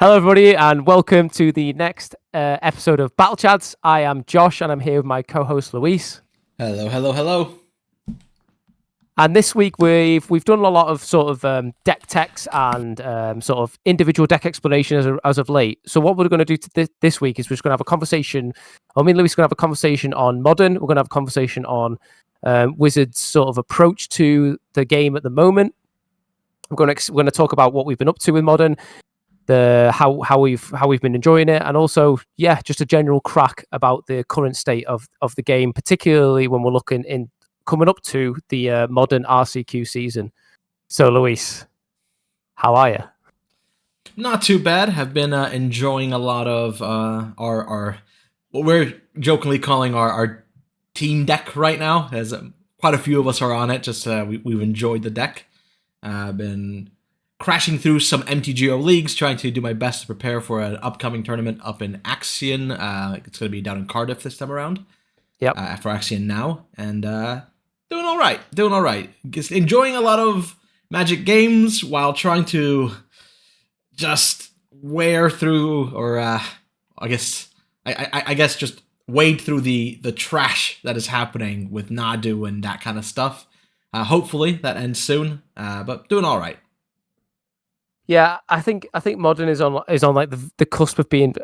Hello, everybody, and welcome to the next episode of Battle Chats. I am Josh, and I'm here with my co-host Luis. Hello, hello, hello. And this week we've done a lot of sort of deck techs and sort of individual deck explanation as of late. So what we're going to do this week is we're just going to have a conversation. Me and Luis are going to have a conversation on Modern. We're going to have a conversation on Wizards' sort of approach to the game at the moment. We're going to talk about what we've been up to with Modern. How we've been enjoying it, and also just a general crack about the current state of the game, particularly when we're looking in coming up to the Modern RCQ season. So Luis, how are you? Not too bad. Have been enjoying a lot of our what we're jokingly calling our team deck right now, as quite a few of us are on it. Just we've enjoyed the deck. Been crashing through some MTGO leagues, trying to do my best to prepare for an upcoming tournament up in Axion. It's going to be down in Cardiff this time around. Yep. For Axion now, and doing all right. Just enjoying a lot of Magic games while trying to just wear through, or I guess just wade through the trash that is happening with Nadu and that kind of stuff. Hopefully that ends soon, but doing all right. Yeah, I think Modern is on like the cusp of being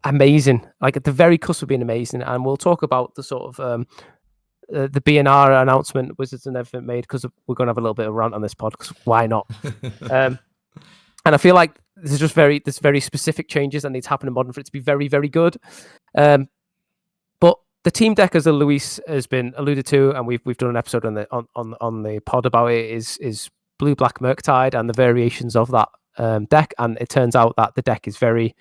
amazing, like at the very cusp of being amazing, and we'll talk about the sort of the BNR announcement Wizards and everything made, because we're going to have a little bit of rant on this pod, because why not? And I feel like there's just very specific changes that need to happen in Modern for it to be very, very good. But the team deck, as Luis has been alluded to, and we've done an episode on the pod about it, is Blue Black Murktide and the variations of that deck. And it turns out that the deck is very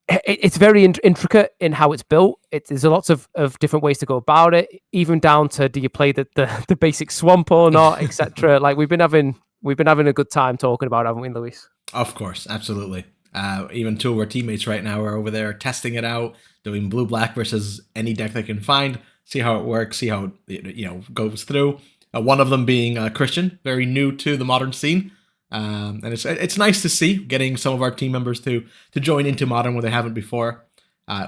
intricate in how it's built. There's a lots of different ways to go about it, even down to do you play the basic swamp or not, etc. Like we've been having a good time talking about it, haven't we, Luis? Of course, absolutely. Even two of our teammates right now are over there testing it out, doing blue black versus any deck they can find, see how it works, see how it goes through. One of them being Christian, very new to the Modern scene. And it's nice to see getting some of our team members to join into Modern where they haven't before.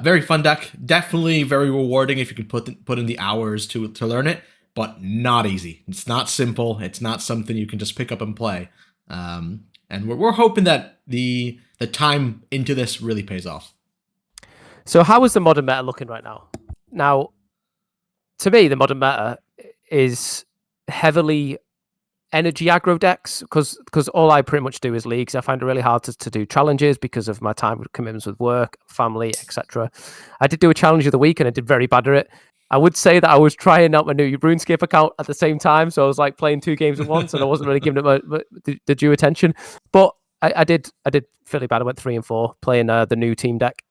Very fun deck, definitely very rewarding if you can put in the hours to learn it, but not easy. It's not simple. It's not something you can just pick up and play. And we're hoping that the time into this really pays off. So how is the Modern meta looking right now? Now, to me, the Modern meta is heavily energy aggro decks, because all I pretty much do is leagues. I find it really hard to do challenges because of my time commitments with work, family, etc. I did do a challenge of the week and I did very bad at it. I would say that I was trying out my new RuneScape account at the same time, so I was like playing two games at once and I wasn't really giving it the due attention. But I did fairly bad. I went 3 and 4 playing the new team deck.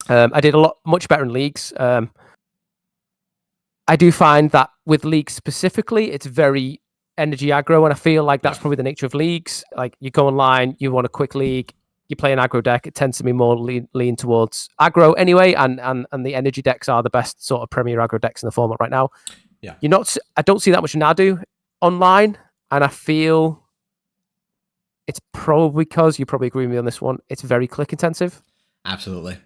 I did much better in leagues. I do find that with leagues specifically, it's very energy aggro, and I feel like that's probably the nature of leagues. Like you go online, you want a quick league, you play an aggro deck, it tends to be more lean towards aggro anyway, and the energy decks are the best sort of premier aggro decks in the format right now. Yeah, I don't see that much Nadu online, and I feel it's probably because you probably agree with me on this one. It's very click intensive. absolutely.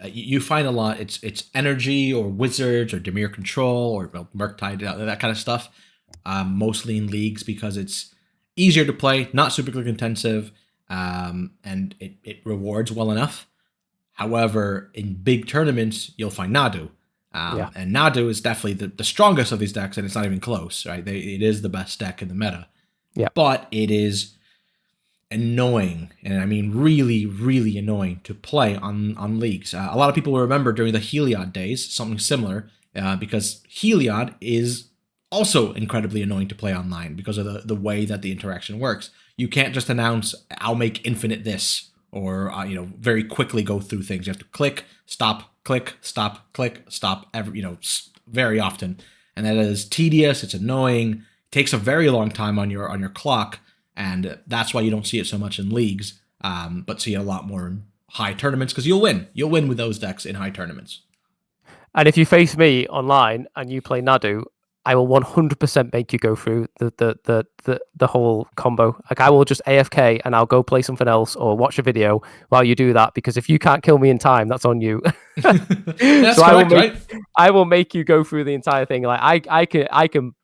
You find a lot. It's energy or wizards or Dimir control or Murktide, that kind of stuff. Mostly in leagues because it's easier to play, not super click intensive, and it rewards well enough. However, in big tournaments, you'll find Nadu. And Nadu is definitely the strongest of these decks, and it's not even close, right? It is the best deck in the meta. Yeah. But it is annoying, and I mean really, really annoying to play on leagues. A lot of people will remember during the Heliod days, something similar, because Heliod is also incredibly annoying to play online because of the way that the interaction works. You can't just announce, I'll make infinite this, or very quickly go through things. You have to click, stop, very often. And that is tedious, it's annoying, it takes a very long time on your clock, and that's why you don't see it so much in leagues, but see it a lot more in high tournaments, because you'll win with those decks in high tournaments. And if you face me online and you play Nadu, I will 100% make you go through the whole combo. Like I will just AFK and I'll go play something else or watch a video while you do that, because if you can't kill me in time, that's on you. That's So correct, right? I will make you go through the entire thing. Like I can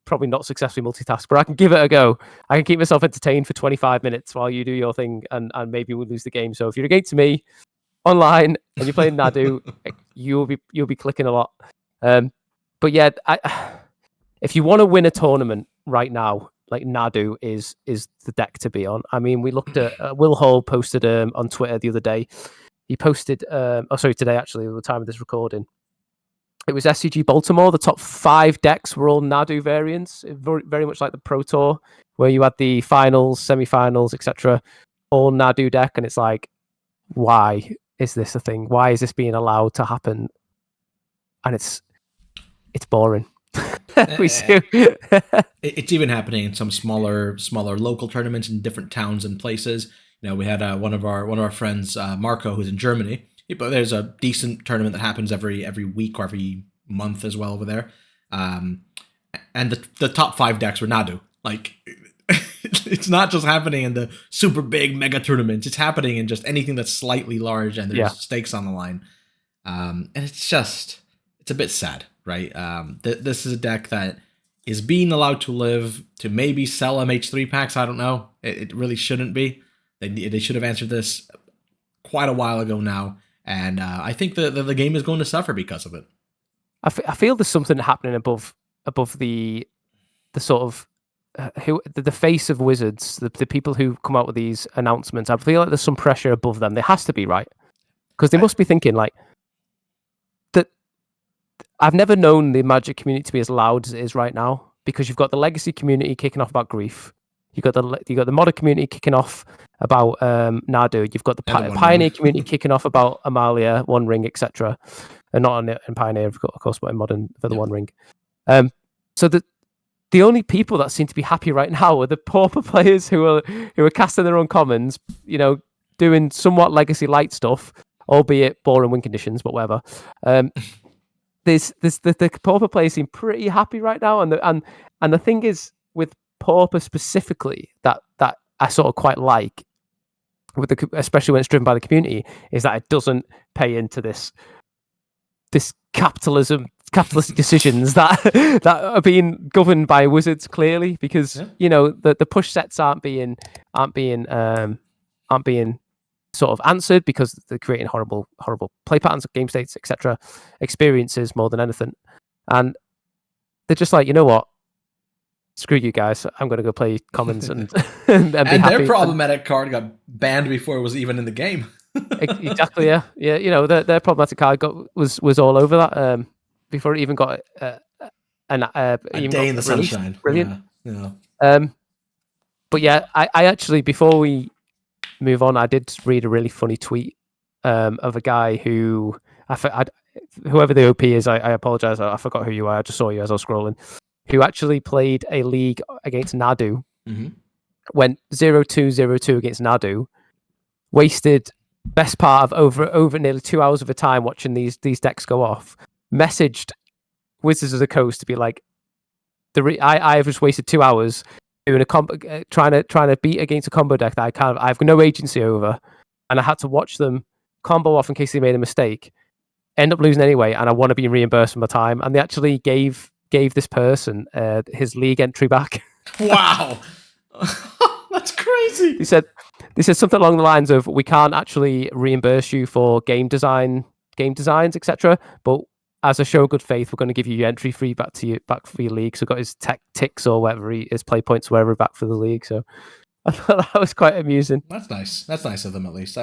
probably not successfully multitask, but I can give it a go. I can keep myself entertained for 25 minutes while you do your thing, and maybe we'll lose the game. So if you're against me online and you're playing Nadu, you'll be clicking a lot. But yeah, if you want to win a tournament right now, like Nadu is the deck to be on. I mean, we looked at Will Hall posted on Twitter the other day. He posted, today actually, at the time of this recording. It was SCG Baltimore. The top 5 decks were all Nadu variants, very, very much like the Pro Tour, where you had the finals, semi-finals, etc. All Nadu deck, and it's like, why is this a thing? Why is this being allowed to happen? And it's boring. It's even happening in some smaller local tournaments in different towns and places. You know, we had one of our friends, Marco, who's in Germany. But there's a decent tournament that happens every week or every month as well over there. And the top 5 decks were Nadu. Like, it's not just happening in the super big mega tournaments. It's happening in just anything that's slightly large and there's stakes on the line. And it's a bit sad, right? This is a deck that is being allowed to live, to maybe sell MH3 packs. I don't know. It really shouldn't be. They should have answered this quite a while ago now. And I think the game is going to suffer because of it. I feel there's something happening above the sort of the face of Wizards, the people who come out with these announcements. I feel like there's some pressure above them. There has to be, right? Because they must be thinking like that. I've never known the Magic community to be as loud as it is right now, because you've got the Legacy community kicking off about grief. You got the Modern community kicking off about Nadu. You've got the Pioneer community kicking off about Amalia, One Ring, etc. And not in Pioneer, of course, but in Modern for the One Ring. So the only people that seem to be happy right now are the pauper players who are casting their own commons, you know, doing somewhat Legacy light stuff, albeit boring win conditions, but whatever. The pauper players seem pretty happy right now, and the thing is with pauper specifically that I sort of quite like, especially when it's driven by the community, is that it doesn't pay into this capitalist decisions that are being governed by Wizards clearly, because you know the push sets aren't being sort of answered because they're creating horrible play patterns, game states, etc. experiences more than anything, and they're just like, you know what, screw you guys, I'm going to go play commons and and their problematic card got banned before it was even in the game. Exactly, yeah. You know, their problematic card was all over that before it even got a day in the sunshine. Brilliant. Yeah. But yeah, I actually, before we move on, I did read a really funny tweet of a guy who whoever the OP is, I apologize, I forgot who you are. I just saw you as I was scrolling. Who actually played a league against Nadu, went 0-2-0-2 against Nadu, wasted best part of over nearly 2 hours of a time watching these decks go off, messaged Wizards of the Coast to be like, I have just wasted 2 hours doing a trying to beat against a combo deck that I have no agency over, and I had to watch them combo off in case they made a mistake, end up losing anyway, and I want to be reimbursed for my time. And they actually gave this person his league entry back. Wow. That's crazy. They said something along the lines of, we can't actually reimburse you for game designs, etc. But as a show of good faith, we're going to give you your entry fee back for your league. So got his tech ticks or whatever, his play points, wherever, back for the league. So I thought that was quite amusing. That's nice. That's nice of them, at least.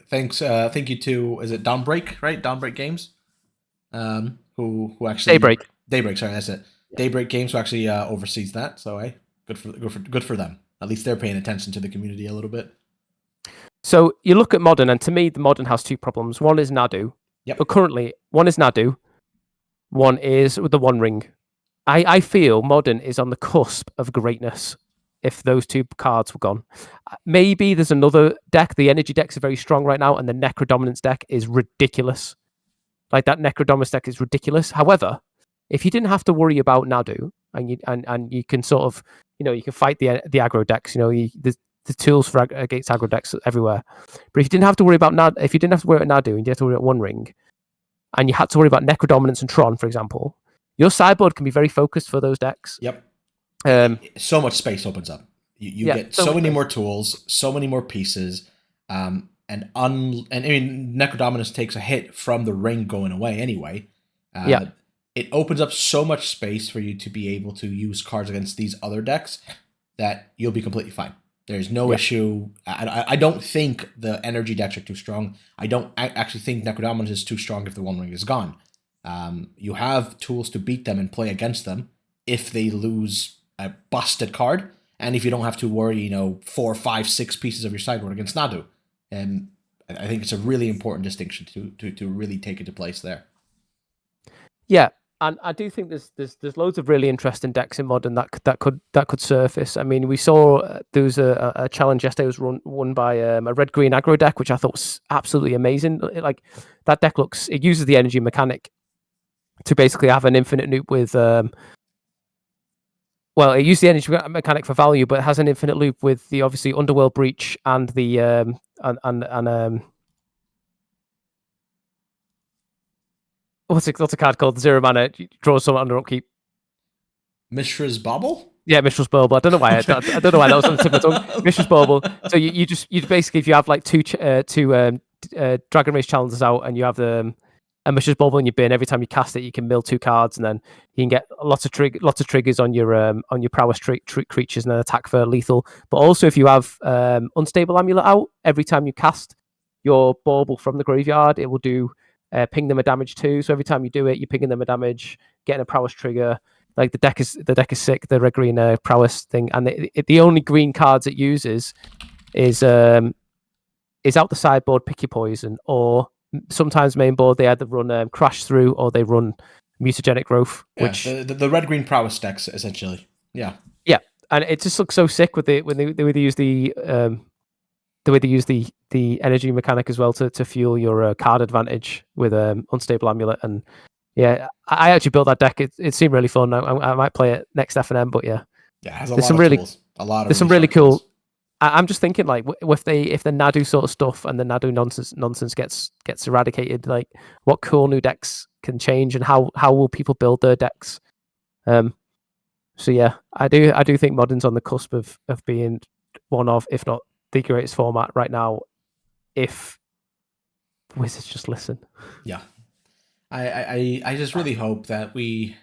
Thanks. Thank you to, is it Dawnbreak, right? Dawnbreak Games. Who actually Daybreak. Sorry, that's it. Daybreak Games, who actually oversees that. So good for them. At least they're paying attention to the community a little bit. So you look at Modern, and to me, the Modern has 2 problems. One is Nadu. Yep. But currently, one is Nadu. One is with the One Ring. I feel Modern is on the cusp of greatness if those 2 cards were gone. Maybe there's another deck. The energy decks are very strong right now, and the Necrodominance deck is ridiculous. Like, that Necrodominance deck is ridiculous. However, if you didn't have to worry about Nadu, and you can sort of, you can fight the aggro decks. The tools for against aggro decks everywhere. But if you didn't have to worry about if you didn't have to worry about Nadu, and you had to worry about One Ring, and you had to worry about Necrodominance and Tron, for example, your sideboard can be very focused for those decks. Yep. So much space opens up. You get so many more tools, so many more pieces, and I mean, Necrodominance takes a hit from the ring going away anyway. It opens up so much space for you to be able to use cards against these other decks that you'll be completely fine. There's no issue. I don't think the energy decks are too strong. I don't actually think Necrodominance is too strong if the One Ring is gone. You have tools to beat them and play against them if they lose a busted card, and if you don't have to worry, 4, 5, 6 pieces of your sideboard against Nadu. And I think it's a really important distinction to really take into place there. Yeah, and I do think there's loads of really interesting decks in Modern that could surface. I mean, we saw there was a challenge yesterday was won by a red green aggro deck, which I thought was absolutely amazing. Like that deck it uses the energy mechanic to basically have an infinite loop with well, it used the energy mechanic for value, but it has an infinite loop with the obviously Underworld Breach and the what's a card called? 0 mana, draws someone under upkeep. Mishra's Bauble? Yeah, Mishra's Bauble. I don't know why. I don't know why that was on the tip of my tongue. Mishra's Bauble. So you basically, if you have like two Dragon Race Challengers out, and you have a Mishra's Bauble in your bin, every time you cast it, you can mill 2 cards, and then you can get lots of triggers on your prowess creatures, and then attack for lethal. But also, if you have Unstable Amulet out, every time you cast your Bauble from the graveyard, it will do ping them a damage too. So every time you do it, you're pinging them a damage, getting a prowess trigger. Like the deck is sick, the red green prowess thing, and the only green cards it uses is out the sideboard, pick your poison, or sometimes main board they either run Crash Through or they run Mutagenic Growth. Yeah, which the red green prowess decks essentially. Yeah, and it just looks so sick with it when they use the way they use the energy mechanic as well to fuel your card advantage with Unstable Amulet. And yeah, I actually built that deck. It seemed really fun. I might play it next FNM, but yeah, it has there's some really cool. Tools. I'm just thinking, like, if the Nadu sort of stuff and the Nadu nonsense gets eradicated, like, what cool new decks can change, and how will people build their decks? So yeah, I do think Modern's on the cusp of being one of, if not the greatest format right now, if Wizards just listen. Yeah. I just really hope that we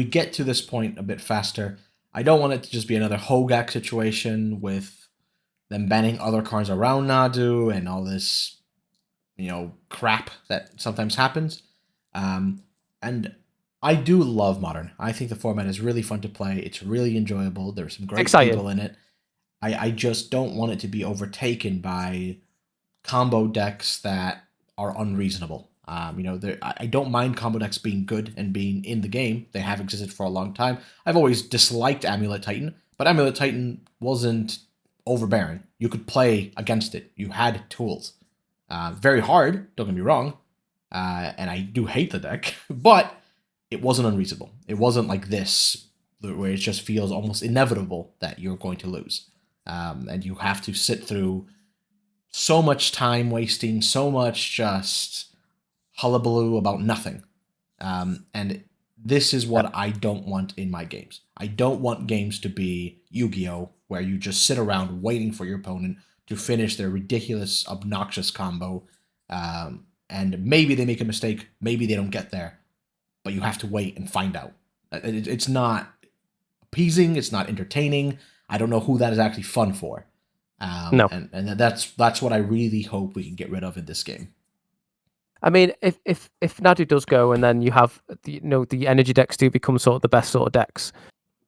get to this point a bit faster. I don't want it to just be another Hogak situation with them banning other cards around Nadu and all this, crap that sometimes happens. And I do love Modern. I think the format is really fun to play. It's really enjoyable. There's some great people in it. I just don't want it to be overtaken by combo decks that are unreasonable. I don't mind combo decks being good and being in the game. They have existed for a long time. I've always disliked Amulet Titan, but Amulet Titan wasn't overbearing. You could play against it. You had tools. Very hard, don't get me wrong, and I do hate the deck, but it wasn't unreasonable. It wasn't like this, where it just feels almost inevitable that you're going to lose. And you have to sit through so much time wasting, so much just hullabaloo about nothing. And this is what I don't want in my games. I don't want games to be Yu-Gi-Oh!, where you just sit around waiting for your opponent to finish their ridiculous, obnoxious combo. And maybe they make a mistake, maybe they don't get there, but you have to wait and find out. It's not appeasing, it's not entertaining. I don't know who that is actually fun for. No. And that's what I really hope we can get rid of in this game. I mean, if Nadu does go, and then you have the energy decks do become sort of the best sort of decks,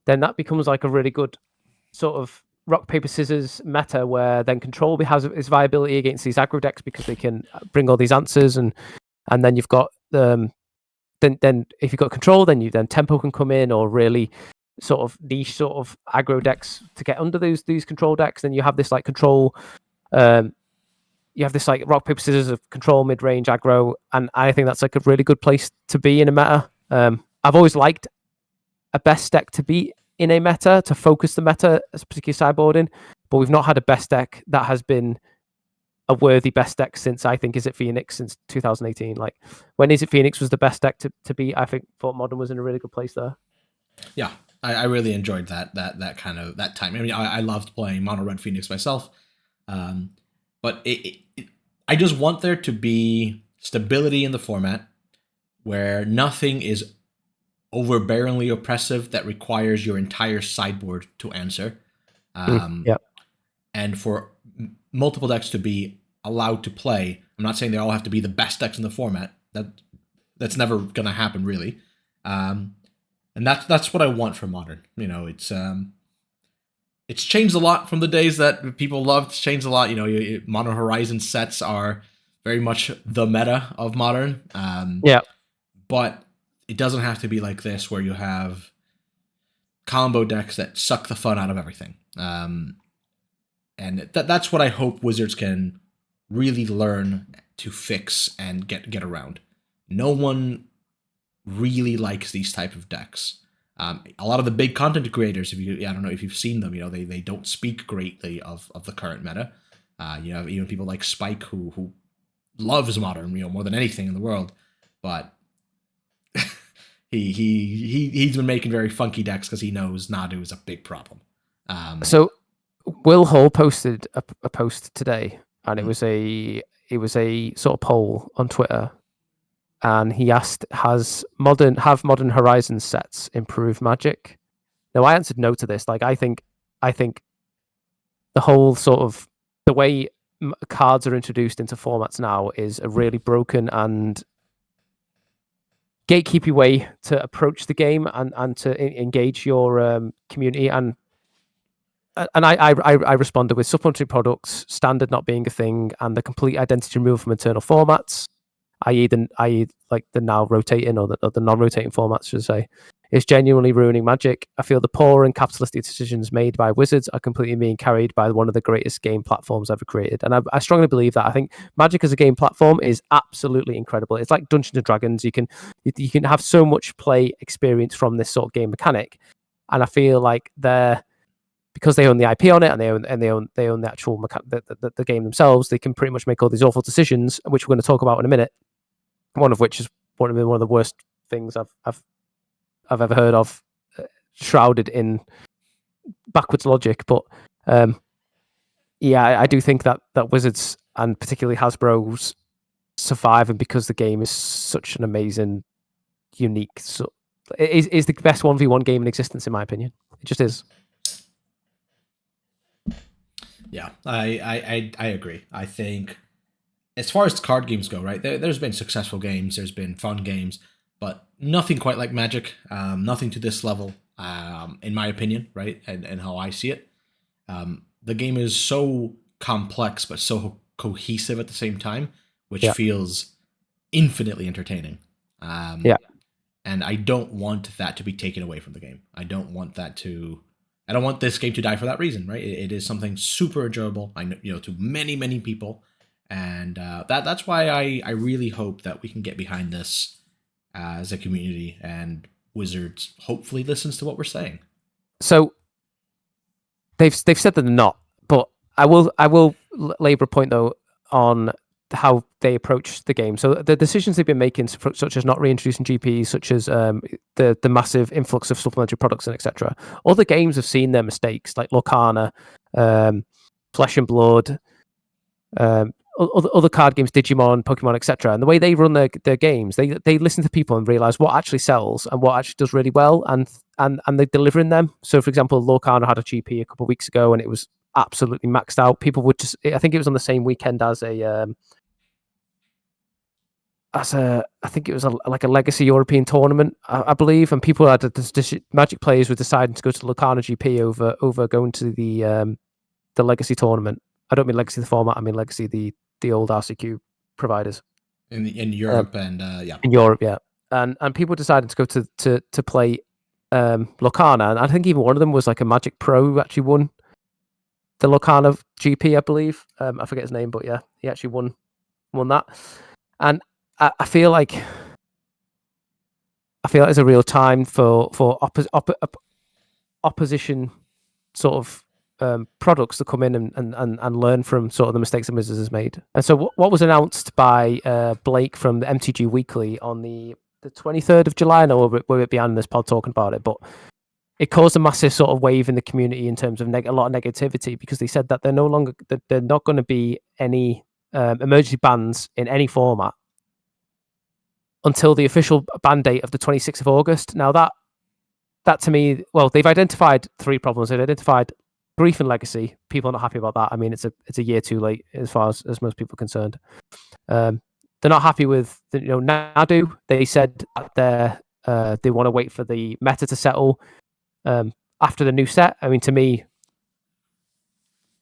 then that becomes like a really good sort of rock paper scissors meta, where then control has its viability against these aggro decks because they can bring all these answers, and then you've got then if you've got control, then tempo can come in, or really sort of niche sort of aggro decks to get under these control decks. Then you have this like control. You have this like rock paper scissors of control mid range aggro, and I think that's like a really good place to be in a meta. I've always liked a best deck to beat in a meta, to focus the meta, particularly sideboarding, but we've not had a best deck that has been a worthy best deck since, I think, Is It Phoenix since 2018. Like, when Is It Phoenix was the best deck to beat, I thought Modern was in a really good place there. Yeah, I really enjoyed that kind of that time. I mean, I loved playing Mono Red Phoenix myself, but I just want there to be stability in the format where nothing is overbearingly oppressive that requires your entire sideboard to answer, Yeah. and for multiple decks to be allowed to play. I'm not saying they all have to be the best decks in the format. That's never gonna happen, really. And that's what I want for Modern. It's changed a lot from the days that people loved. It's changed a lot. Modern Horizon sets are very much the meta of Modern. Yeah. But it doesn't have to be like this, where you have combo decks that suck the fun out of everything. And that's what I hope Wizards can really learn to fix and get around. No one really likes these type of decks. A lot of the big content creators, I don't know if you've seen them, they don't speak greatly of the current meta. You have even people like Spike who loves Modern, more than anything in the world, but he's been making very funky decks because he knows Nadu is a big problem. So Will Hall posted a post today, and it was a sort of poll on Twitter, and he asked, have Modern Horizon sets improved Magic? Now, I answered no to this. Like, I think the whole sort of the way cards are introduced into formats now is a really broken and gatekeepy way to approach the game and to engage your community. And I responded with supplementary products, standard not being a thing, and the complete identity removal from internal formats, i.e. like the now rotating or the non-rotating formats, should I say, is genuinely ruining Magic. I feel the poor and capitalistic decisions made by Wizards are completely being carried by one of the greatest game platforms ever created. And I strongly believe that. I think Magic as a game platform is absolutely incredible. It's like Dungeons and Dragons. You can have so much play experience from this sort of game mechanic. And I feel like because they own the IP on it, and they own the actual the game themselves, they can pretty much make all these awful decisions, which we're going to talk about in a minute. One of which is one of the worst things I've ever heard of, shrouded in backwards logic. But yeah, I do think that Wizards, and particularly Hasbro's, survive, and because the game is such an amazing, unique, is the best 1v1 game in existence, in my opinion. It just is. Yeah, I agree. I think as far as card games go, right, there's been successful games, there's been fun games, but nothing quite like Magic. Nothing to this level, in my opinion, right, and how I see it. The game is so complex but so cohesive at the same time, which feels infinitely entertaining. Yeah. And I don't want that to be taken away from the game. I don't want this game to die for that reason, right? It is something super enjoyable, I know, to many people, and that's why I really hope that we can get behind this as a community, and Wizards hopefully listens to what we're saying. So they've said that they're not, but I will labor a point though on how they approach the game. So the decisions they've been making, such as not reintroducing GPs, such as the massive influx of supplementary products and etc. Other games have seen their mistakes, like Lorcana, Flesh and Blood, other card games, Digimon, Pokemon, etc. And the way they run their games, they listen to people and realize what actually sells and what actually does really well, and they're delivering them. So, for example, Lorcana had a GP a couple of weeks ago, and it was absolutely maxed out. People would just, I think it was on the same weekend as I think it was like a legacy European tournament, I believe, and people had Magic players were deciding to go to the Lorcana GP over going to the legacy tournament. I don't mean legacy the format, I mean legacy the old RCQ providers in Europe, and in Europe, yeah. And people decided to go to play Lorcana, and I think even one of them was like a Magic Pro who actually won the Lorcana GP, I believe. I forget his name, but yeah, he actually won that. And I feel like feel like it's a real time for opposition sort of products to come in and learn from sort of the mistakes that Wizards has made. And so what was announced by Blake from the MTG Weekly on the 23rd of July, I know we're behind this pod talking about it, but it caused a massive sort of wave in the community in terms of a lot of negativity, because they said that they're not going to be any emergency bans in any format until the official ban date of the 26th of August. Now that to me, well, they've identified 3 problems. They've identified Grief and Legacy. People are not happy about that. I mean, it's a year too late as far as most people are concerned. They're not happy with Nadu. They said that they want to wait for the meta to settle after the new set. I mean, to me,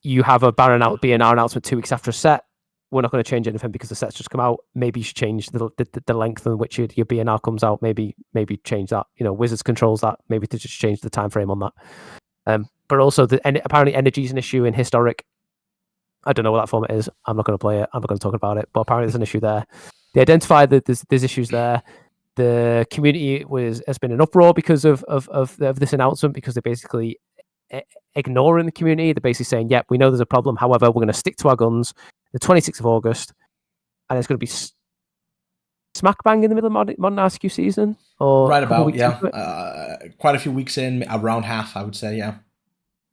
you have a BNR announcement 2 weeks after a set. We're not going to change anything because the set's just come out. Maybe you should change the length in which your BNR comes out. Maybe change that. Wizards controls that. Maybe to just change the time frame on that. But also, apparently energy is an issue in Historic. I don't know what that format is. I'm not going to play it. I'm not going to talk about it. But apparently there's an issue there. They identified that there's issues there. The community has been in uproar because of this announcement, because they're basically ignoring the community. They're basically saying, "Yep, we know there's a problem. However, we're going to stick to our guns." The 26th of August, and it's going to be smack bang in the middle of Modern RCQ season, or right about quite a few weeks in, around half, I would say, yeah.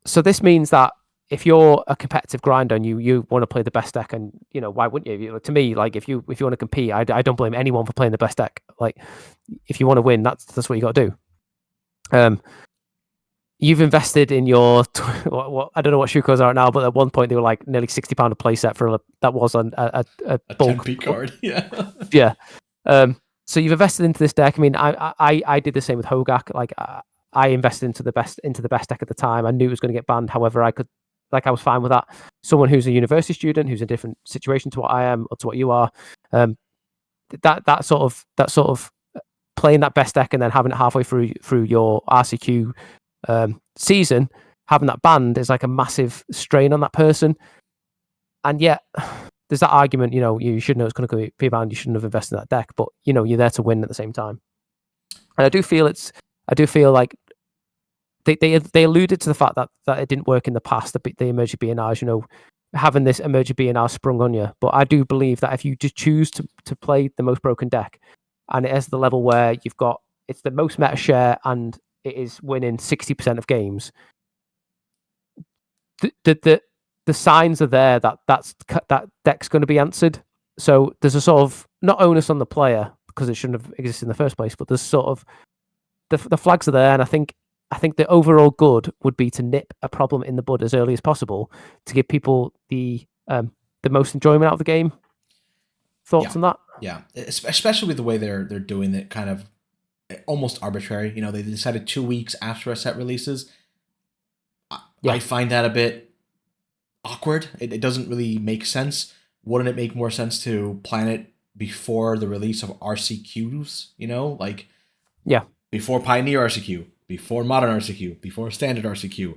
So this means that if you're a competitive grinder and you want to play the best deck, and why wouldn't you? To me, like if you want to compete, I don't blame anyone for playing the best deck. Like if you want to win, that's what you got to do. You've invested in your I don't know what Shuko's are now, but at one point they were like nearly £60 a play set for that was a bulk 10p card. Yeah. Yeah. So you've invested into this deck. I mean, I did the same with Hogak. Like I invested into the best deck at the time. I knew it was going to get banned. However, I was fine with that. Someone who's a university student, who's in a different situation to what I am or to what you are, that sort of playing that best deck and then having it halfway through your RCQ season, having that banned is like a massive strain on that person. And yet there's that argument, you should know it's going to be banned. You shouldn't have invested in that deck, but you're there to win at the same time. And I do feel like they alluded to the fact that it didn't work in the past, the emerging BNRs, having this emerging BNR sprung on you. But I do believe that if you just choose to play the most broken deck, and it is the level where it's the most meta share and it is winning 60% of games, the signs are there that deck's going to be answered. So there's a sort of not onus on the player, because it shouldn't have existed in the first place, but there's sort of the flags are there, and I think the overall good would be to nip a problem in the bud as early as possible to give people the most enjoyment out of the game. Thoughts on that? Yeah, especially with the way they're doing it, kind of almost arbitrary. They decided 2 weeks after a set releases. I find that a bit awkward. It doesn't really make sense. Wouldn't it make more sense to plan it before the release of RCQs? Before Pioneer RCQ, before Modern RCQ, before Standard RCQ.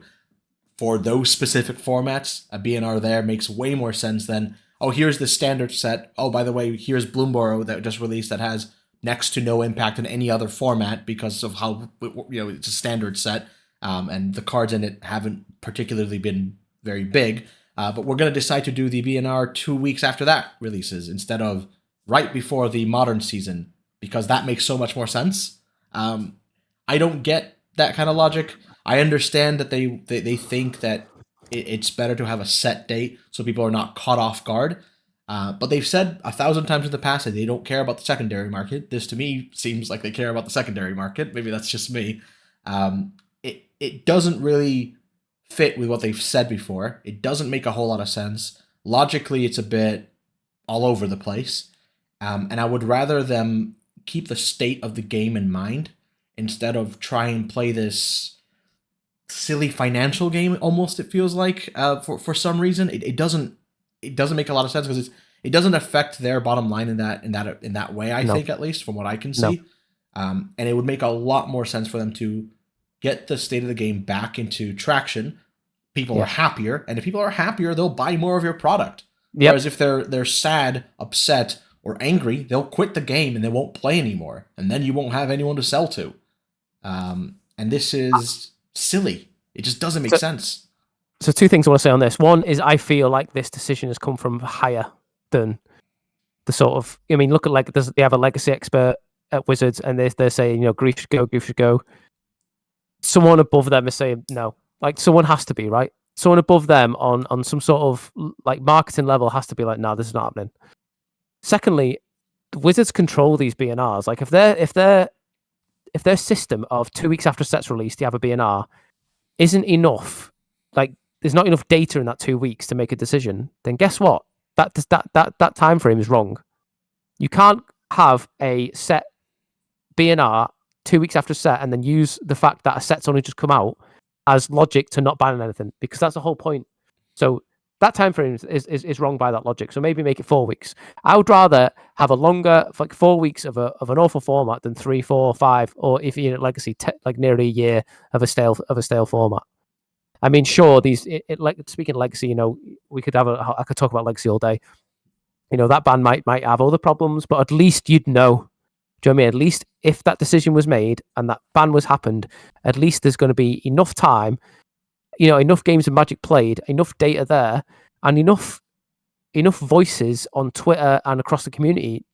For those specific formats, a BNR there makes way more sense than, oh, here's the standard set. Oh, by the way, here's Bloomborough that just released that has next to no impact in any other format because of how it's a standard set, and the cards in it haven't particularly been very big. But we're going to decide to do the BNR 2 weeks after that releases instead of right before the Modern season, because that makes so much more sense. I don't get that kind of logic. I understand that they think that it's better to have a set date so people are not caught off guard. But they've said 1,000 times in the past that they don't care about the secondary market. This to me seems like they care about the secondary market. Maybe that's just me. It doesn't really fit with what they've said before. It doesn't make a whole lot of sense. Logically, it's a bit all over the place. And I would rather them keep the state of the game in mind instead of try and play this silly financial game. Almost, it feels like for some reason it doesn't make a lot of sense because it doesn't affect their bottom line in that way. I think, at least from what I can see, and it would make a lot more sense for them to get the state of the game back into traction. People are happier, and if people are happier, they'll buy more of your product. Whereas if they're sad, upset, or angry, they'll quit the game and they won't play anymore, and then you won't have anyone to sell to. And this is silly. It just doesn't make sense. So two things I want to say on this. One is I feel like this decision has come from higher than the sort of. I mean, look at like they have a legacy expert at Wizards, and they're saying, Grief should go. Someone above them is saying no. Like someone has to be, right. Someone above them on some sort of like marketing level has to be like, no, this is not happening. Secondly, Wizards control these BNRs. Like if their system of 2 weeks after a set's released, you have a BNR isn't enough. Like there's not enough data in that 2 weeks to make a decision. Then guess what? That time frame is wrong. You can't have a set BNR 2 weeks after a set and then use the fact that a set's only just come out as logic to not ban anything, because that's the whole point. So that time frame is wrong by that logic. So maybe make it 4 weeks. I would rather have a longer, like 4 weeks of an awful format than 3, 4, 5, or if you're in Legacy, like nearly a year of a stale format. I mean, sure, like speaking of Legacy, we could I could talk about Legacy all day. That ban might have other problems, but at least you'd know. Do you know what I mean? At least if that decision was made and that ban was happened, at least there's going to be enough time, enough games of Magic played, enough data there, and enough voices on Twitter and across the community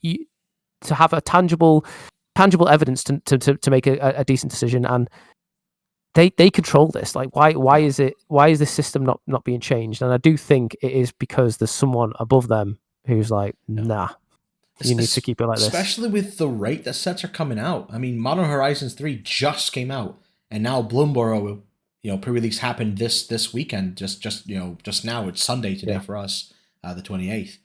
to have a tangible evidence to make a decent decision. And they control this. Like why is this system not being changed? And I do think it is because there's someone above them who's like, nah. You need to keep it like this. Especially with the rate that sets are coming out. I mean, Modern Horizons 3 just came out, and now Bloomborough, pre-release happened this weekend. Just now. It's Sunday today for us, the 28th.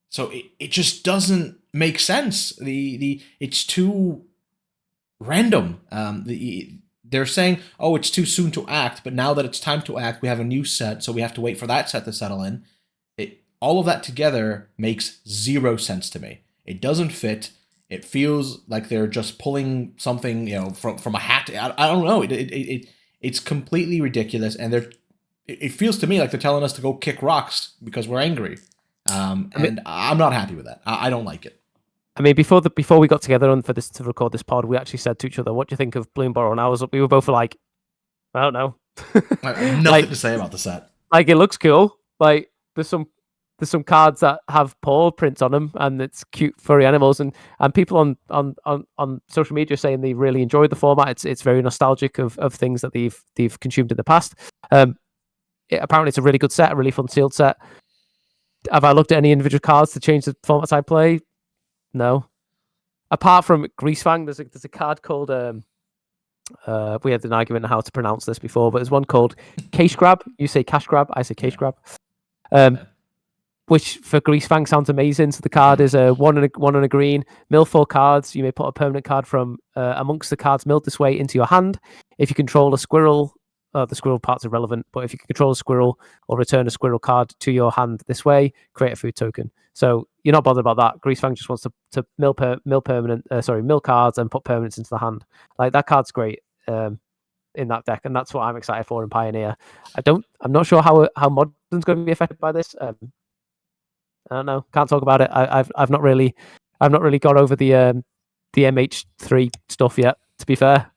So it just doesn't make sense. It's too random. They're saying, oh, it's too soon to act, but now that it's time to act, we have a new set, so we have to wait for that set to settle in. All of that together makes zero sense to me. It doesn't fit. It feels like they're just pulling something, from a hat. I don't know. It's completely ridiculous, and it feels to me like they're telling us to go kick rocks because we're angry. And I'm not happy with that. I don't like it. I mean, before we got together to record this pod, we actually said to each other, "What do you think of Bloomborough?" And we were both like, "I don't know." I have nothing to say about the set. Like it looks cool. Like there's some cards that have paw prints on them, and it's cute furry animals, and people on social media saying they really enjoyed the format. It's very nostalgic of things that they've consumed in the past. Apparently, it's a really good set, a really fun sealed set. Have I looked at any individual cards to change the formats I play? No. Apart from Greasefang, there's a card called we had an argument on how to pronounce this before, but there's one called Cash Grab. You say Cash Grab, I say Cash Grab. Which for Greasefang sounds amazing. So the card is a one on a green. Mill 4 cards. You may put a permanent card from amongst the cards milled this way into your hand. If you control a squirrel, the squirrel part's irrelevant, but if you can control a squirrel or return a squirrel card to your hand this way, create a food token. So you're not bothered about that. Greasefang just wants to mill cards and put permanents into the hand. Like that card's great in that deck, and that's what I'm excited for in Pioneer. I'm not sure how Modern's going to be affected by this. I don't know. Can't talk about it. I've not really got over the MH3 stuff yet. To be fair,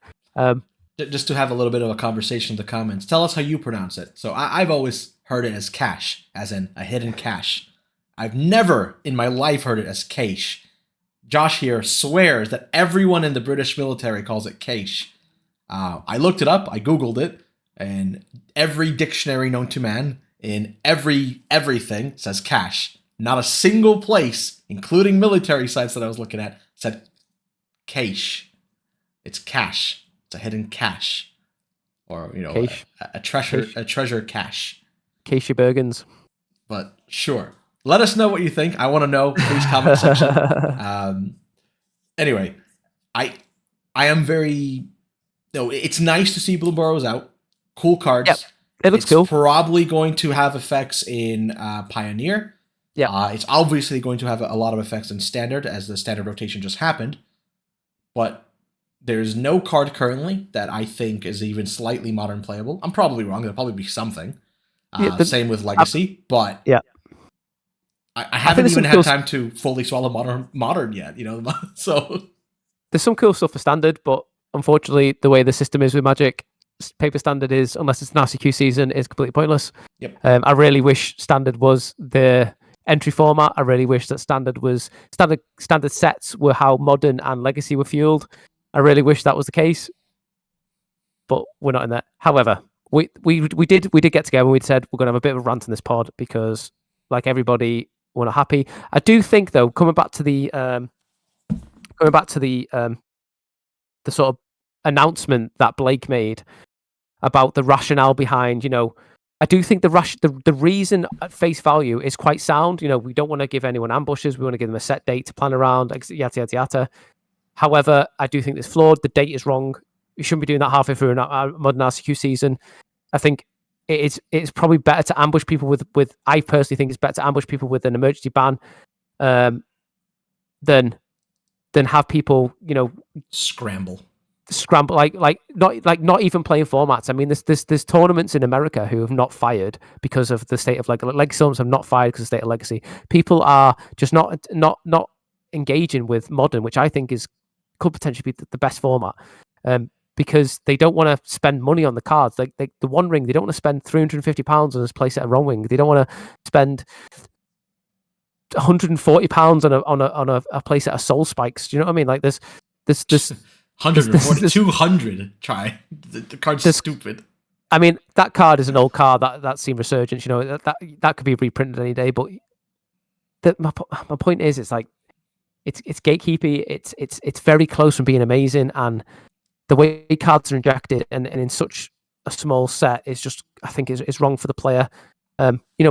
just to have a little bit of a conversation in the comments, tell us how you pronounce it. So I've always heard it as cash, as in a hidden cache. I've never in my life heard it as cache. Josh here swears that everyone in the British military calls it cache. I looked it up. I googled it, and every dictionary known to man in everything says cache. Not a single place, including military sites that I was looking at, said cache. It's cache. It's a hidden cache, or a treasure cache. Cache Bergens. But sure, let us know what you think. I want to know. Please comment section. Anyway, I am very. No, it's nice to see Bloomburrow's out. Cool cards. Yep. It looks cool. Probably going to have effects in Pioneer. Yeah, it's obviously going to have a lot of effects in Standard, as the Standard rotation just happened. But there's no card currently that I think is even slightly Modern playable. I'm probably wrong. There'll probably be something. Same with Legacy. But yeah, I I think haven't there's even some had cool, time to fully swallow modern yet. So there's some cool stuff for standard, but unfortunately, the way the system is with Magic, paper standard is, unless it's an RCQ season, is completely pointless. yep. I really wish standard was the entry format. I really wish that standard sets were how modern and legacy were fueled. I really wish that was the case, but we're not in that. However, we did get together and we said we're going to have a bit of a rant in this pod because, like everybody, we're not happy. I do think though, the sort of announcement that Blake made about the rationale behind, I do think the reason at face value is quite sound. We don't want to give anyone ambushes. We want to give them a set date to plan around, yada, yada, yada. However, I do think it's flawed. The date is wrong. You shouldn't be doing that halfway through a modern RCQ season. I think it's probably better to ambush people with. I personally think it's better to ambush people with an emergency ban, than have people, Scramble. scramble not even playing formats. I mean, there's tournaments in America who have not fired because of the state of legacy tournaments have not fired because of the state of legacy. People are just not engaging with modern, which I think could potentially be the best format, because they don't want to spend money on the cards. Like the One Ring, they don't want to spend £350 on this playset of Wrong Wing. They don't want to spend £140 on a playset of Soul Spikes. Do you know what I mean? Like there's 140, 200. Try the card's stupid. I mean, that card is an old card that's seen resurgence. That could be reprinted any day. But my point is, it's like it's gatekeepy. It's very close from being amazing, and the way cards are injected and in such a small set is just, I think, is wrong for the player.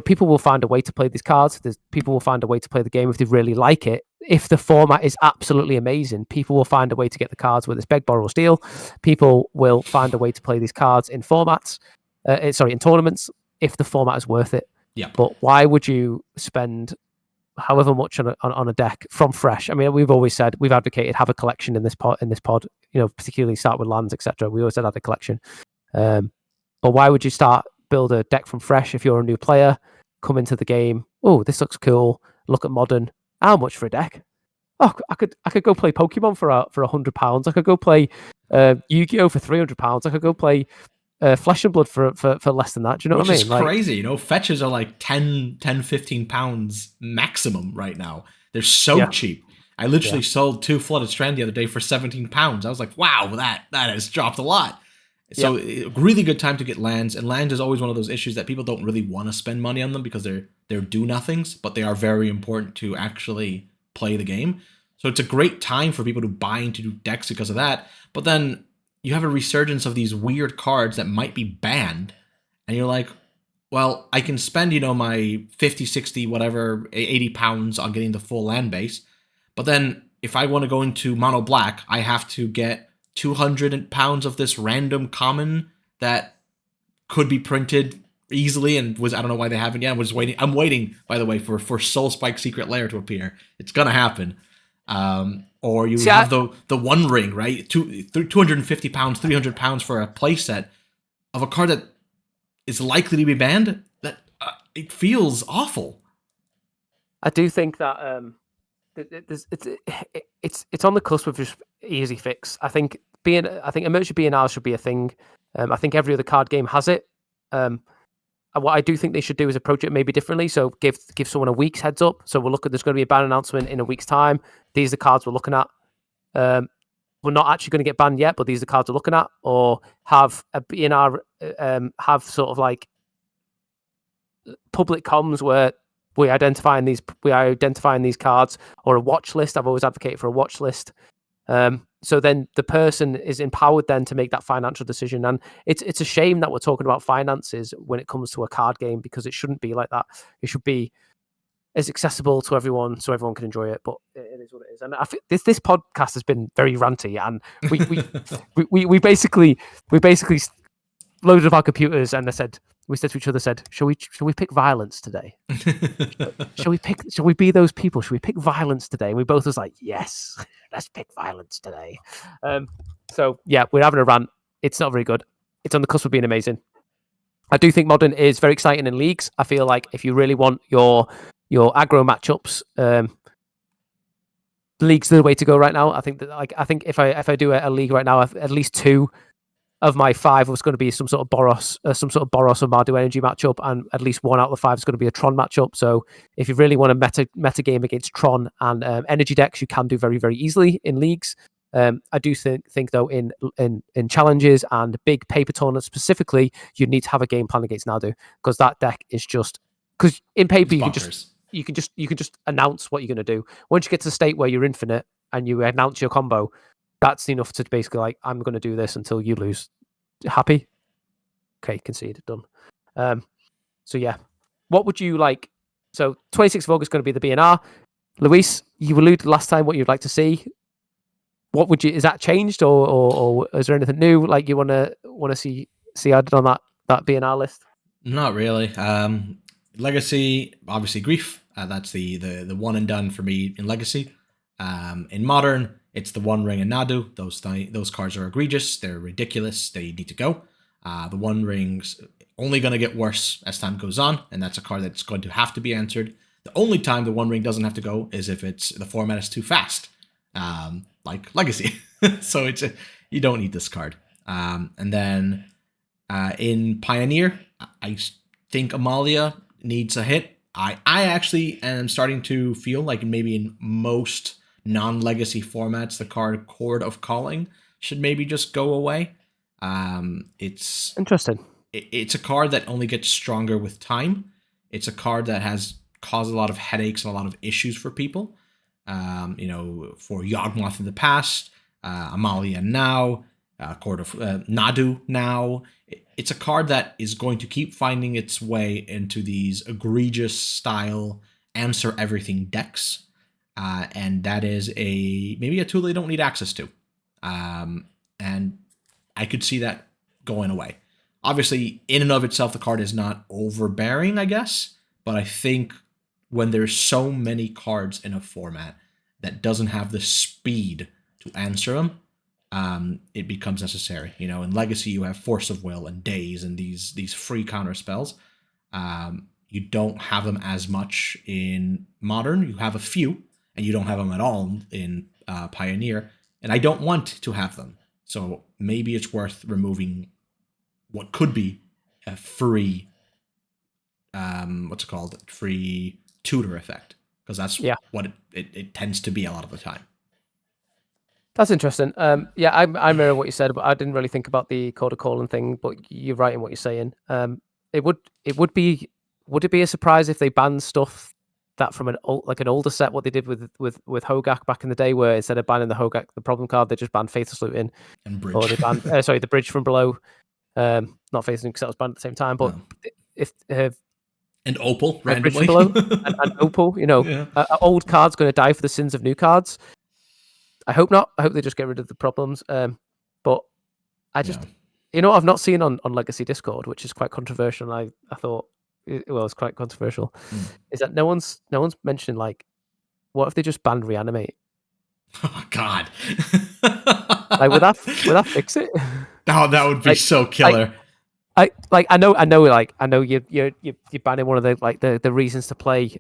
People will find a way to play these cards. People will find a way to play the game if they really like it. If the format is absolutely amazing, people will find a way to get the cards, whether it's beg, borrow, or steal. People will find a way to play these cards in formats, in tournaments, if the format is worth it. Yeah. But why would you spend however much on a deck from fresh? I mean, we've always said, we've advocated have a collection in this pod. Particularly start with lands, etc. We always said have a collection. But why would you build a deck from fresh if you're a new player? Come into the game. Oh, this looks cool. Look at modern. How much for a deck? Oh, I could go play Pokemon for £100. I could go play Yu-Gi-Oh for £300. I could go play Flesh and Blood for less than that. Do you know what I mean? Which is crazy. Fetches are like 10, 15 pounds maximum right now. They're so cheap. I literally sold 2 Flooded Strand the other day for £17. I was like, wow, that has dropped a lot. So really good time to get lands, and lands is always one of those issues that people don't really want to spend money on them because they're do-nothings, but they are very important to actually play the game. So it's a great time for people to buy into decks because of that. But then you have a resurgence of these weird cards that might be banned, and you're like, well, I can spend, my 50, 60, whatever, £80 on getting the full land base, but then if I want to go into mono black, I have to get £200 of this random common that could be printed easily and I don't know why they haven't yet. I'm waiting, by the way, for Soul Spike Secret Lair to appear. It's gonna happen. Or you have the One Ring, right? £250, £300 for a playset of a card that is likely to be banned. That it feels awful. I do think that it's on the cusp of just easy fix. I think emergency BNR should be a thing. I think every other card game has it. What I do think they should do is approach it maybe differently. So give someone a week's heads up. So there's going to be a ban announcement in a week's time. These are the cards we're looking at. We're not actually going to get banned yet, but these are the cards we're looking at. Or have a BNR have sort of like public comms where we are identifying these cards, or a watch list. I've always advocated for a watch list. So then the person is empowered then to make that financial decision. And it's a shame that we're talking about finances when it comes to a card game, because it shouldn't be like that. It should be as accessible to everyone so everyone can enjoy it. But it is what it is. And I think this podcast has been very ranty, and we basically loaded up our computers and we said to each other, shall we pick violence today? Shall we be those people? Shall we pick violence today? And we both was like, yes, let's pick violence today. So yeah, we're having a rant. It's not very good. It's on the cusp of being amazing. I do think modern is very exciting in leagues. I feel like if you really want your your aggro matchups. League's the way to go right now. I think that I think if I do a league right now, at least 2 of my 5 was going to be some sort of Boros or Mardu energy matchup, and at least 1 out of the 5 is going to be a Tron matchup. So if you really want to meta game against Tron and energy decks, you can do very very easily in leagues. I do think though in challenges and big paper tournaments specifically, you need to have a game plan against Nadu, because that deck is just, because in paper you can just announce what you're going to do. Once you get to the state where you're infinite and you announce your combo, that's enough to basically like, I'm going to do this until you lose. Happy? Okay, conceded, done. So yeah, what would you like? So 26th of August is going to be the BNR. Luis, you alluded last time what you'd like to see. What would you? Is that changed, or is there anything new like you want to see added on that BNR list? Not really. Legacy, obviously, Grief. That's the one and done for me in Legacy. In Modern, it's the One Ring and Nadu. Those cards are egregious. They're ridiculous. They need to go. The One Ring's only going to get worse as time goes on, and that's a card that's going to have to be answered. The only time the One Ring doesn't have to go is if the format is too fast, like Legacy. So you don't need this card. And then in Pioneer, I think Amalia needs a hit. I actually am starting to feel like maybe in most non-legacy formats, the card Chord of Calling should maybe just go away. It's interesting. It's a card that only gets stronger with time. It's a card that has caused a lot of headaches and a lot of issues for people. For Yawgmoth in the past, Amalia now, Chord of Nadu now. It's a card that is going to keep finding its way into these egregious style answer everything decks, and that is maybe a tool they don't need access to, and I could see that going away. Obviously, in and of itself, the card is not overbearing, I guess, but I think when there's so many cards in a format that doesn't have the speed to answer them, it becomes necessary. In Legacy, you have Force of Will and Daze and these free counter spells. You don't have them as much in Modern. You have a few, and you don't have them at all in Pioneer. And I don't want to have them. So maybe it's worth removing what could be a free, free tutor effect, because that's what it tends to be a lot of the time. That's interesting. Yeah, I mirror what you said, but I didn't really think about the Chord of Calling thing. But you're right in what you're saying. Would it be a surprise if they banned stuff that from an older set, what they did with Hogak back in the day, where instead of banning the Hogak, the problem card, they just banned Faithless Looting and Bridge, or they banned the Bridge from Below. Not Faithless because that was banned at the same time, but if and Opal randomly below and Opal, old card's going to die for the sins of new cards. I hope not. I hope they just get rid of the problems. But I just, I've not seen on Legacy Discord, which is quite controversial. And I thought, it's quite controversial. Is that no one's mentioning like, what if they just banned Reanimate? Oh God! Like would that fix it? Oh, that would be so killer. I know you're banning one of the reasons to play.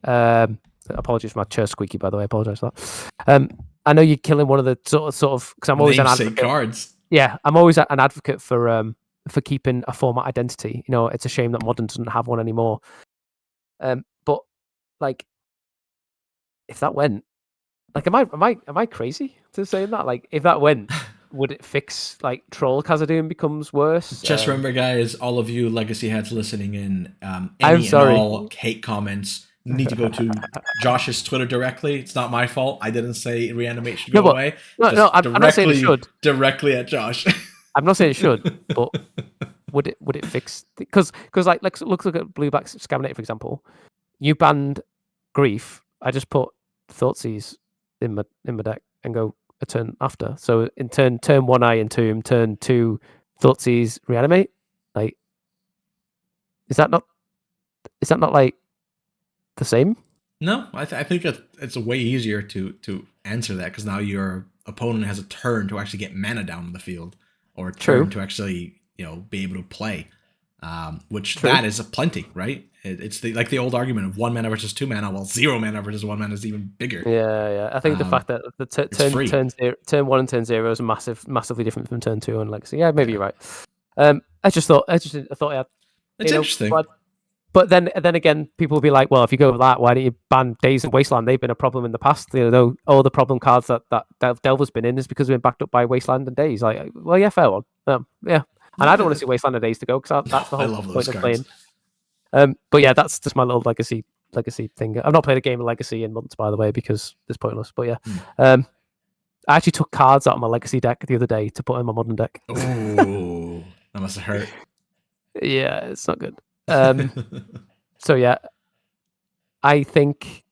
Apologies for my chair squeaky, by the way. I apologize for that. I know you're killing one of the sort of because I'm always an advocate. Cards. Yeah, I'm always an advocate for keeping a format identity. It's a shame that Modern doesn't have one anymore. But like, if that went, like, am I crazy to saying that? Like, if that went, would it fix like Troll Khazad-dûm becomes worse? Just remember, guys, all of you Legacy heads listening in, I'm sorry. and all hate comments need to go to Josh's Twitter directly. It's not my fault. I didn't say Reanimate should go away. No, I'm not saying it should. Directly at Josh. I'm not saying it should, but would it fix? Because like let's look at Blue Black Scaminator, for example. You banned Grief. I just put Thoughtseize in my deck and go a turn after. So in turn 1 I Entomb, turn 2 Thoughtseize Reanimate. Like, is that not like the same? No, I think it's way easier to answer that, because now your opponent has a turn to actually get mana down the field, or a turn to actually be able to play. which True. that is a plenty, right? It's like the old argument of 1 mana versus 2 mana. Well, 0 mana versus 1 mana is even bigger. Yeah. I think the fact that the free. turn 1 and turn 0 is massively different from turn 2 on Legacy. Yeah, maybe you're right. I thought I had. It's interesting. But then again, people will be like, well, if you go with that, why don't you ban Days and Wasteland? They've been a problem in the past. Though all the problem cards that Delver's been in is because they've been backed up by Wasteland and Days. Like, well, yeah, fair one. Yeah. And I don't want to see Wasteland and Days to go because that's the whole point of playing. But yeah, that's just my little legacy thing. I've not played a game of Legacy in months, by the way, because it's pointless. But yeah, I actually took cards out of my Legacy deck the other day to put in my Modern deck. Oh, that must have hurt. Yeah, it's not good. So yeah, I think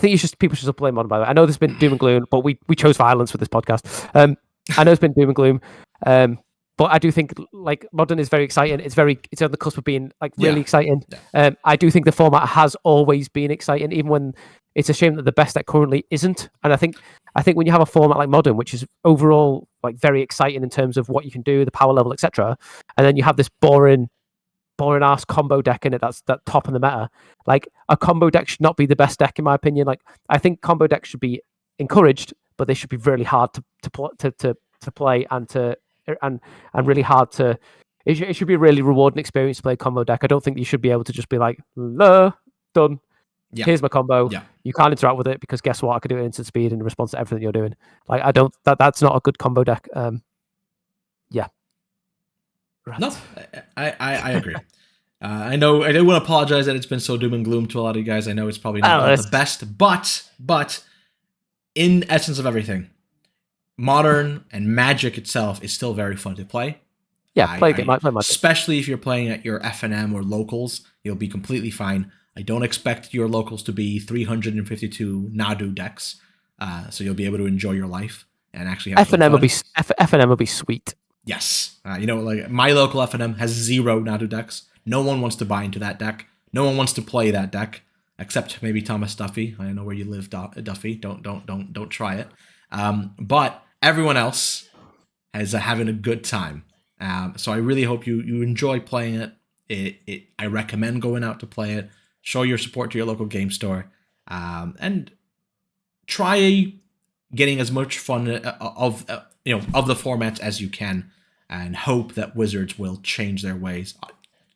people should still play Modern. By the way, I know there's been doom and gloom, but we chose violence for this podcast. I know it's been doom and gloom. But I do think like Modern is very exciting. It's on the cusp of being like really exciting. Yeah. I do think the format has always been exciting, even when it's a shame that the best deck currently isn't. And I think when you have a format like Modern, which is overall like very exciting in terms of what you can do, the power level, etc., and then you have this boring ass combo deck in it that's that top of the meta. Like a combo deck should not be the best deck in my opinion. Like I think combo decks should be encouraged, but they should be really hard to play and really hard to. It should be a really rewarding experience to play a combo deck. I don't think you should be able to just be like, done. Yeah. Here's my combo. Yeah. You can't interact with it because guess what? I can do it at instant speed in response to everything you're doing. Like I don't. That's not a good combo deck. Yeah. Right. No, I agree. I know I do want to apologize that it's been so doom and gloom to a lot of you guys. I know it's probably not the best, but in essence of everything, Modern and Magic itself is still very fun to play. Yeah, play Magic. Especially if you're playing at your FNM or locals, you'll be completely fine. I don't expect your locals to be 352 Nadu decks, so you'll be able to enjoy your life and actually have FNM will be sweet. Yes, like my local FNM has 0 Nadu decks. No one wants to buy into that deck. No one wants to play that deck, except maybe Thomas Duffy. I know where you live, Duffy. Don't try it. But everyone else is having a good time. So I really hope you enjoy playing it. I recommend going out to play it. Show your support to your local game store, and try getting as much fun of the formats as you can, and hope that Wizards will change their ways.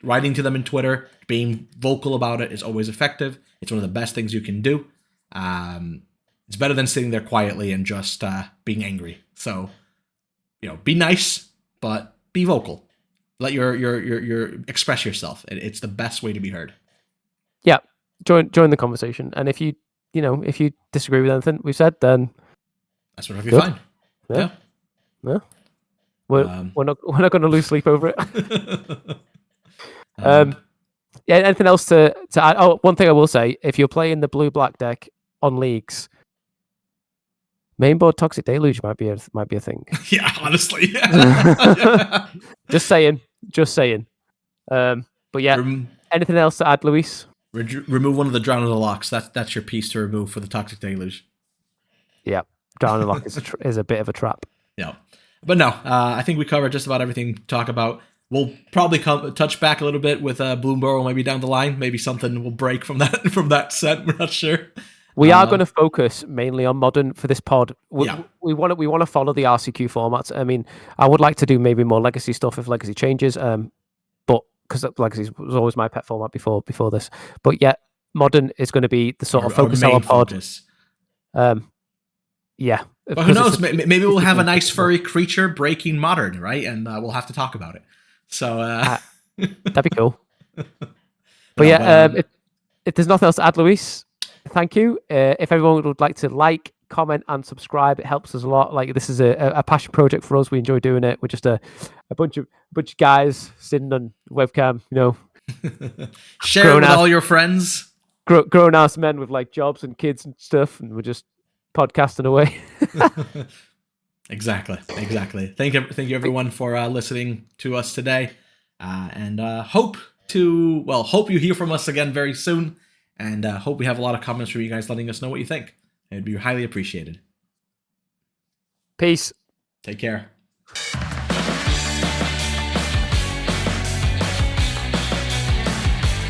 Writing to them in Twitter, being vocal about it is always effective. It's one of the best things you can do. It's better than sitting there quietly and just being angry. So, be nice, but be vocal. Let your express yourself. It's the best way to be heard. Yeah, join the conversation. And if you disagree with anything we've said, then that's perfectly fine. Yeah. We're not going to lose sleep over it. Yeah. Anything else to add? Oh, one thing I will say: if you're playing the blue-black deck on leagues, mainboard Toxic Deluge might be a thing. Yeah, honestly. Just saying. But yeah, anything else to add, Luis? Remove one of the Drown of the Locks. That's your piece to remove for the Toxic Deluge. Yeah, Drown of the Lock is a bit of a trap. Yeah, but no, I think we covered just about everything to talk about. We'll probably touch back a little bit with Bloomburrow maybe down the line. Maybe something will break from that set. We're not sure. We are going to focus mainly on Modern for this pod. We want to follow the RCQ formats. I mean, I would like to do maybe more Legacy stuff if Legacy changes. But because Legacy was always my pet format before this. But yeah, Modern is going to be the sort of focus on our pod. Focus. Yeah. But who knows? Maybe we'll have a nice furry creature breaking Modern, right? And we'll have to talk about it. So that'd be cool. But if there's nothing else to add, Luis, thank you. If everyone would like to like, comment, and subscribe, it helps us a lot. Like this is a passion project for us. We enjoy doing it. We're just a bunch of guys sitting on webcam, share it with all your friends. Grown ass men with like jobs and kids and stuff, and we're just podcasting away. Exactly. Thank you everyone for listening to us today, and hope you hear from us again very soon, and hope we have a lot of comments from you guys letting us know what you think. It'd be highly appreciated. Peace. Take care.